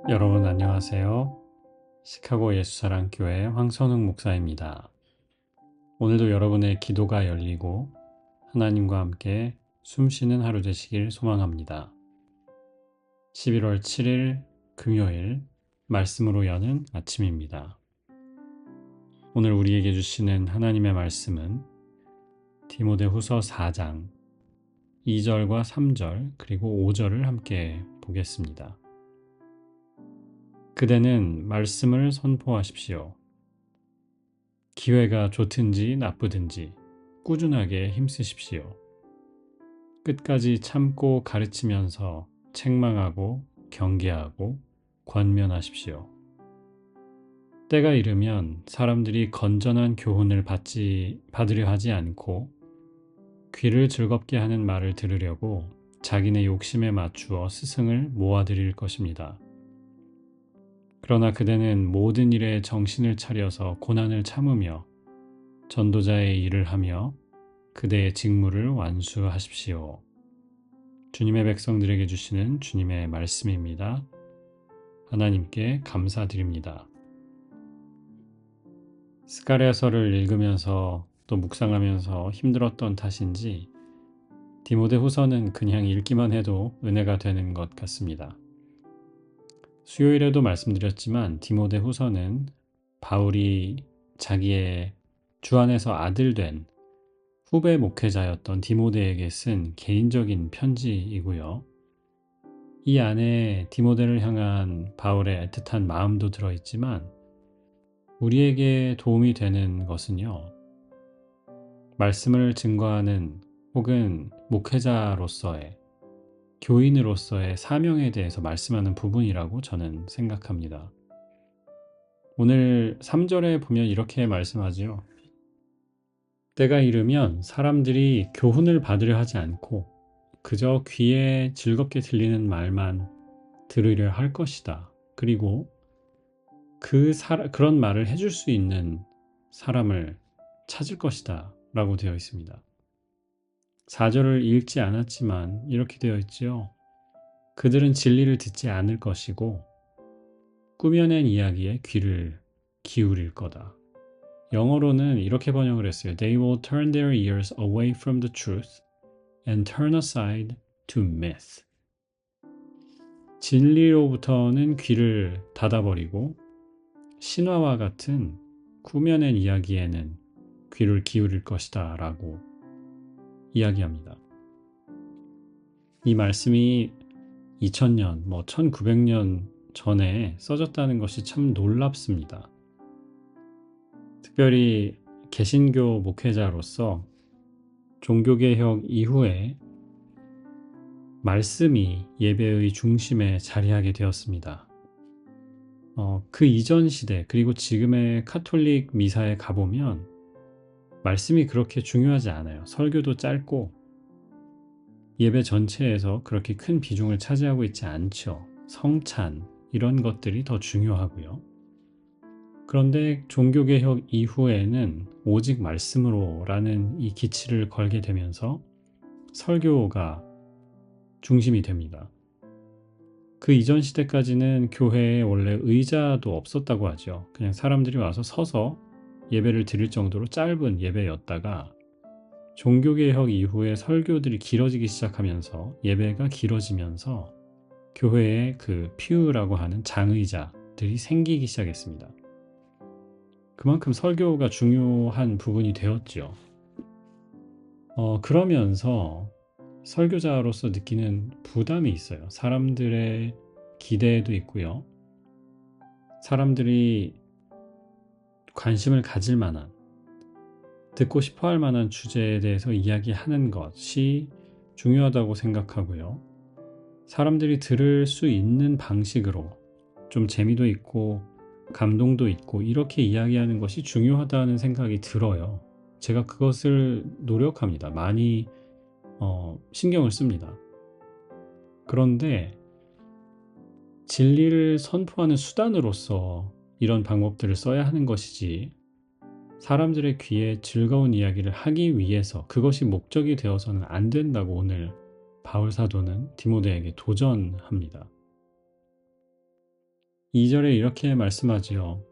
여러분 안녕하세요. 시카고 예수사랑교회 황선웅 목사입니다. 오늘도 여러분의 기도가 열리고 하나님과 함께 숨쉬는 하루 되시길 소망합니다. 11월 7일 금요일 말씀으로 여는 아침입니다. 오늘 우리에게 주시는 하나님의 말씀은 디모데후서 4장 2절과 3절 그리고 5절을 함께 보겠습니다. 그대는 말씀을 선포하십시오. 기회가 좋든지 나쁘든지 꾸준하게 힘쓰십시오. 끝까지 참고 가르치면서 책망하고 경계하고 권면하십시오. 때가 이르면 사람들이 건전한 교훈을 받으려 하지 않고 귀를 즐겁게 하는 말을 들으려고 자기네 욕심에 맞추어 스승을 모아들일 것입니다. 그러나 그대는 모든 일에 정신을 차려서 고난을 참으며 전도자의 일을 하며 그대의 직무를 완수하십시오. 주님의 백성들에게 주시는 주님의 말씀입니다. 하나님께 감사드립니다. 스가랴서를 읽으면서 또 묵상하면서 힘들었던 탓인지 디모데후서는 그냥 읽기만 해도 은혜가 되는 것 같습니다. 수요일에도 말씀드렸지만 디모데후서는 바울이 자기의 주 안에서 아들 된 후배 목회자였던 디모데에게 쓴 개인적인 편지이고요. 이 안에 디모데를 향한 바울의 애틋한 마음도 들어있지만 우리에게 도움이 되는 것은요. 말씀을 증거하는 혹은 목회자로서의 교인으로서의 사명에 대해서 말씀하는 부분이라고 저는 생각합니다. 오늘 3절에 보면 이렇게 말씀하지요. 때가 이르면 사람들이 교훈을 받으려 하지 않고 그저 귀에 즐겁게 들리는 말만 들으려 할 것이다. 그리고 그런 말을 해줄 수 있는 사람을 찾을 것이다. 라고 되어 있습니다. 4절을 읽지 않았지만 이렇게 되어 있지요. 그들은 진리를 듣지 않을 것이고 꾸며낸 이야기에 귀를 기울일 거다. 영어로는 이렇게 번역을 했어요. They will turn their ears away from the truth and turn aside to myth. 진리로부터는 귀를 닫아버리고 신화와 같은 꾸며낸 이야기에는 귀를 기울일 것이다 라고 이야기합니다. 이 말씀이 2000년, 1900년 전에 써졌다는 것이 참 놀랍습니다. 특별히 개신교 목회자로서 종교개혁 이후에 말씀이 예배의 중심에 자리하게 되었습니다. 그 이전 시대 그리고 지금의 카톨릭 미사에 가보면 말씀이 그렇게 중요하지 않아요. 설교도 짧고 예배 전체에서 그렇게 큰 비중을 차지하고 있지 않죠. 성찬 이런 것들이 더 중요하고요. 그런데 종교개혁 이후에는 오직 말씀으로라는 이 기치를 걸게 되면서 설교가 중심이 됩니다. 그 이전 시대까지는 교회에 원래 의자도 없었다고 하죠. 그냥 사람들이 와서 서서 예배를 드릴 정도로 짧은 예배였다가 종교개혁 이후에 설교들이 길어지기 시작하면서 예배가 길어지면서 교회에 그 퓨라고 하는 장의자들이 생기기 시작했습니다. 그만큼 설교가 중요한 부분이 되었죠. 그러면서 설교자로서 느끼는 부담이 있어요. 사람들의 기대도 있고요. 사람들이 관심을 가질 만한, 듣고 싶어 할 만한 주제에 대해서 이야기하는 것이 중요하다고 생각하고요. 사람들이 들을 수 있는 방식으로 좀 재미도 있고 감동도 있고 이렇게 이야기하는 것이 중요하다는 생각이 들어요. 제가 그것을 노력합니다. 많이 신경을 씁니다. 그런데 진리를 선포하는 수단으로서 이런 방법들을 써야 하는 것이지 사람들의 귀에 즐거운 이야기를 하기 위해서 그것이 목적이 되어서는 안 된다고 오늘 바울 사도는 디모데에게 도전합니다. 2절에 이렇게 말씀하지요.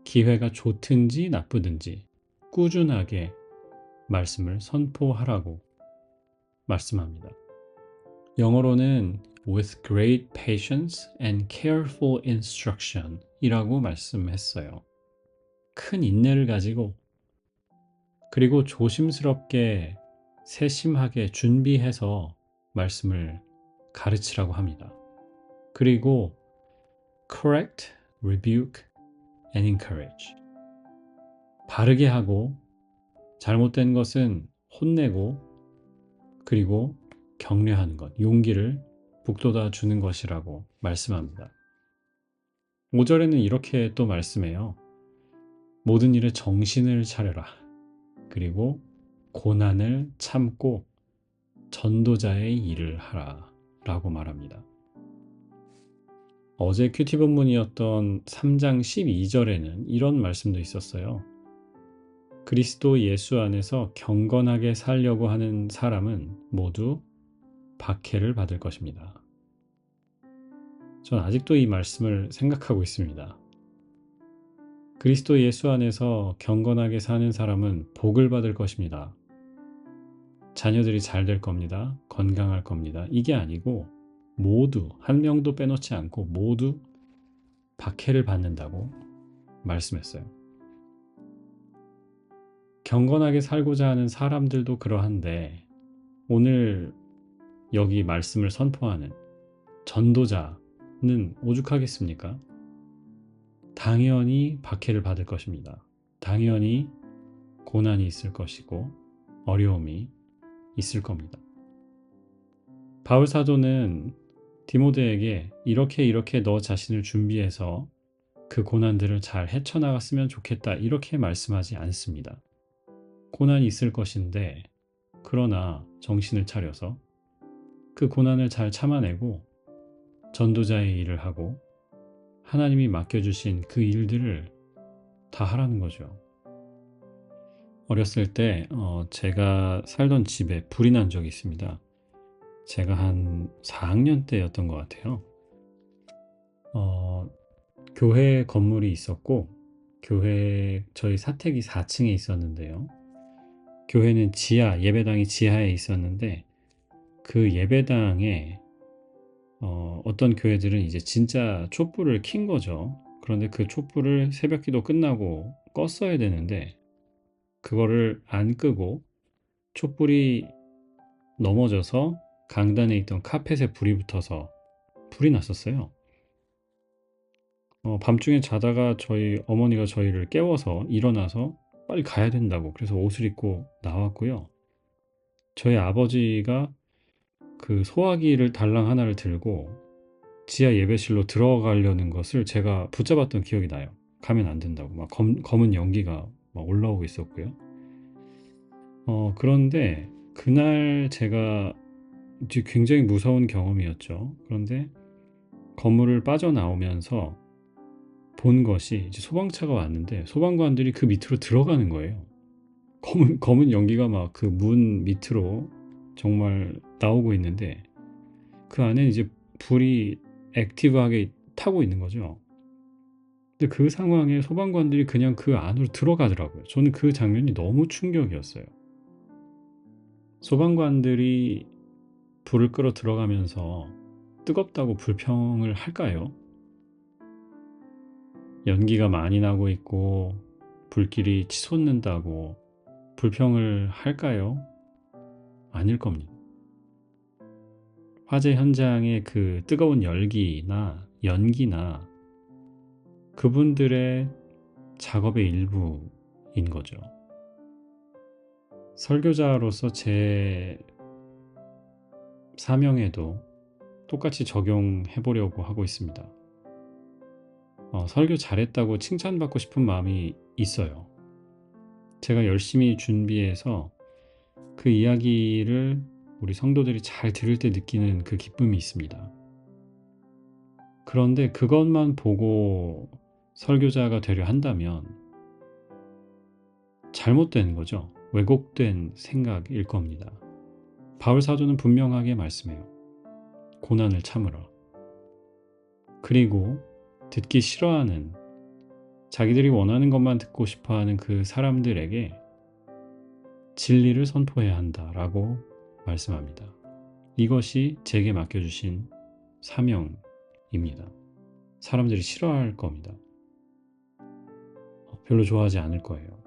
기회가 좋든지 나쁘든지 꾸준하게 말씀을 선포하라고 말씀합니다. 영어로는 with great patience and careful instruction 이라고 말씀했어요. 큰 인내를 가지고 그리고 조심스럽게 세심하게 준비해서 말씀을 가르치라고 합니다. 그리고 correct, rebuke and encourage. 바르게 하고 잘못된 것은 혼내고 그리고 격려하는 것, 용기를 북돋아 주는 것이라고 말씀합니다. 5절에는 이렇게 또 말씀해요. 모든 일에 정신을 차려라. 그리고 고난을 참고 전도자의 일을 하라 라고 말합니다. 어제 큐티 본문이었던 3장 12절에는 이런 말씀도 있었어요. 그리스도 예수 안에서 경건하게 살려고 하는 사람은 모두 박해를 받을 것입니다. 전 아직도 이 말씀을 생각하고 있습니다. 그리스도 예수 안에서 경건하게 사는 사람은 복을 받을 것입니다. 자녀들이 잘 될 겁니다. 건강할 겁니다. 이게 아니고 모두 한 명도 빼놓지 않고 모두 박해를 받는다고 말씀했어요. 경건하게 살고자 하는 사람들도 그러한데 오늘 여기 말씀을 선포하는 전도자는 오죽하겠습니까? 당연히 박해를 받을 것입니다. 당연히 고난이 있을 것이고 어려움이 있을 겁니다. 바울 사도는 디모데에게 이렇게 너 자신을 준비해서 그 고난들을 잘 헤쳐나갔으면 좋겠다 이렇게 말씀하지 않습니다. 고난이 있을 것인데 그러나 정신을 차려서 그 고난을 잘 참아내고 전도자의 일을 하고 하나님이 맡겨주신 그 일들을 다 하라는 거죠. 어렸을 때 제가 살던 집에 불이 난 적이 있습니다. 제가 한 4학년 때였던 것 같아요. 교회 건물이 있었고 교회 저희 사택이 4층에 있었는데요. 교회는 예배당이 지하에 있었는데 그 예배당에 어떤 교회들은 이제 진짜 촛불을 킨 거죠. 그런데 그 촛불을 새벽기도 끝나고 껐어야 되는데 그거를 안 끄고 촛불이 넘어져서 강단에 있던 카펫에 불이 붙어서 불이 났었어요. 밤중에 자다가 저희 어머니가 저희를 깨워서 일어나서 빨리 가야 된다고 그래서 옷을 입고 나왔고요. 저희 아버지가 그 소화기를 달랑 하나를 들고 지하 예배실로 들어가려는 것을 제가 붙잡았던 기억이 나요. 가면 안 된다고 막 검은 연기가 막 올라오고 있었고요. 그런데 그날 제가 이제 굉장히 무서운 경험이었죠. 그런데 건물을 빠져나오면서 본 것이 이제 소방차가 왔는데 소방관들이 그 밑으로 들어가는 거예요. 검은 연기가 막 그 문 밑으로 정말 나오고 있는데 그 안에 이제 불이 액티브하게 타고 있는 거죠. 근데 그 상황에 소방관들이 그냥 그 안으로 들어가더라고요. 저는 그 장면이 너무 충격이었어요. 소방관들이 불을 끄러 들어가면서 뜨겁다고 불평을 할까요? 연기가 많이 나고 있고 불길이 치솟는다고 불평을 할까요? 아닐 겁니다. 화재 현장의 그 뜨거운 열기나 연기나 그분들의 작업의 일부인 거죠. 설교자로서 제 사명에도 똑같이 적용해 보려고 하고 있습니다. 설교 잘했다고 칭찬받고 싶은 마음이 있어요. 제가 열심히 준비해서 그 이야기를 우리 성도들이 잘 들을 때 느끼는 그 기쁨이 있습니다. 그런데 그것만 보고 설교자가 되려 한다면 잘못된 거죠. 왜곡된 생각일 겁니다. 바울 사도는 분명하게 말씀해요. 고난을 참으라. 그리고 듣기 싫어하는, 자기들이 원하는 것만 듣고 싶어 하는 그 사람들에게 진리를 선포해야 한다라고 말씀합니다. 이것이 제게 맡겨주신 사명입니다. 사람들이 싫어할 겁니다. 별로 좋아하지 않을 거예요.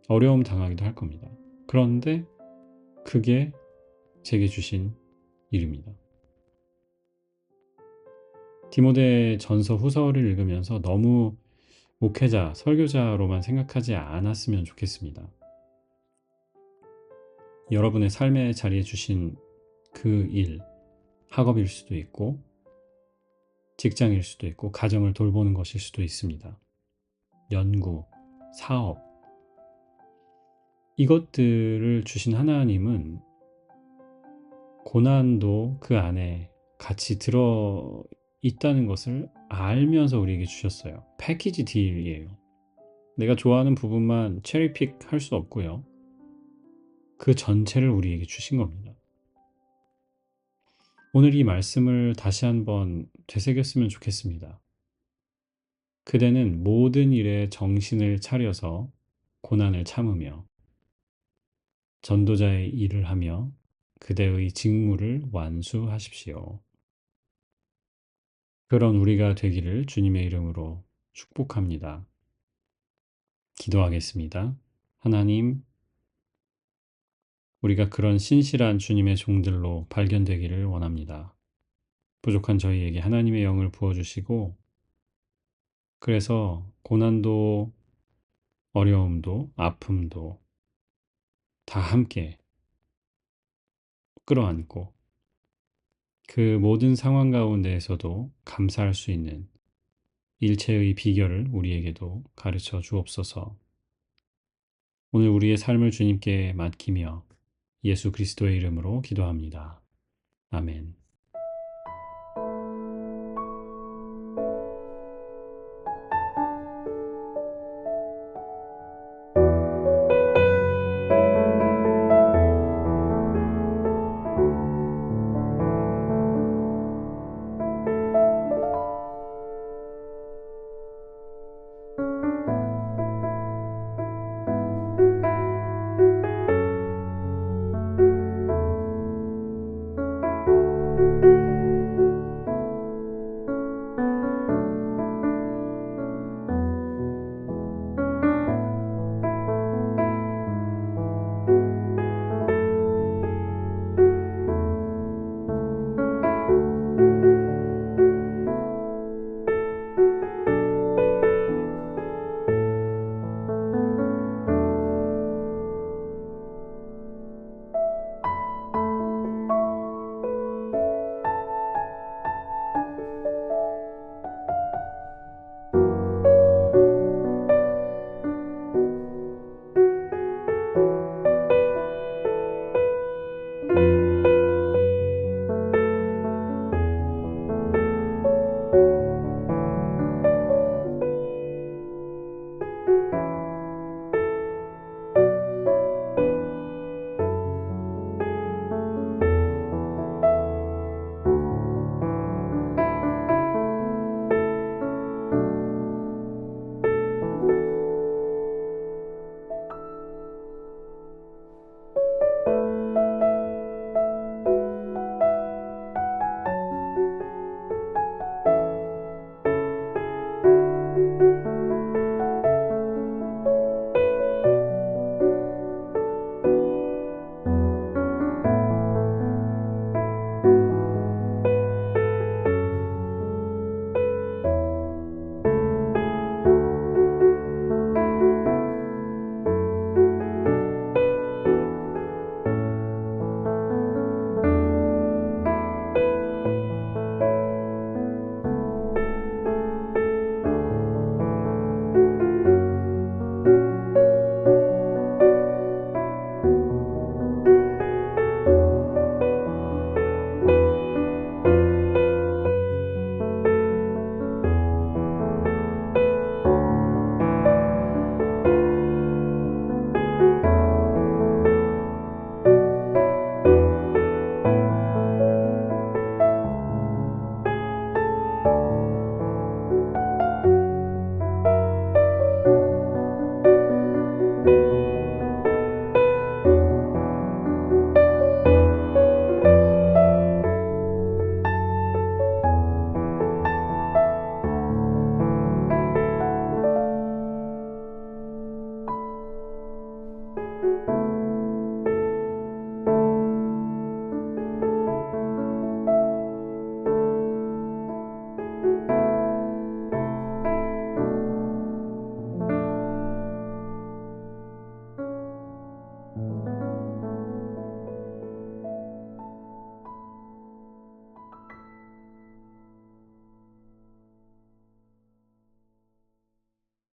어려움 당하기도 할 겁니다. 그런데 그게 제게 주신 일입니다. 디모데 전서 후서를 읽으면서 너무 목회자, 설교자로만 생각하지 않았으면 좋겠습니다. 여러분의 삶의 자리에 주신 그 일, 학업일 수도 있고, 직장일 수도 있고, 가정을 돌보는 것일 수도 있습니다. 연구, 사업, 이것들을 주신 하나님은 고난도 그 안에 같이 들어 있다는 것을 알면서 우리에게 주셨어요. 패키지 딜이에요. 내가 좋아하는 부분만 체리픽 할 수 없고요. 그 전체를 우리에게 주신 겁니다. 오늘 이 말씀을 다시 한번 되새겼으면 좋겠습니다. 그대는 모든 일에 정신을 차려서 고난을 참으며 전도자의 일을 하며 그대의 직무를 완수하십시오. 그런 우리가 되기를 주님의 이름으로 축복합니다. 기도하겠습니다. 하나님, 우리가 그런 신실한 주님의 종들로 발견되기를 원합니다. 부족한 저희에게 하나님의 영을 부어주시고, 그래서 고난도, 어려움도, 아픔도 다 함께 끌어안고, 그 모든 상황 가운데에서도 감사할 수 있는 일체의 비결을 우리에게도 가르쳐 주옵소서. 오늘 우리의 삶을 주님께 맡기며 예수 그리스도의 이름으로 기도합니다. 아멘.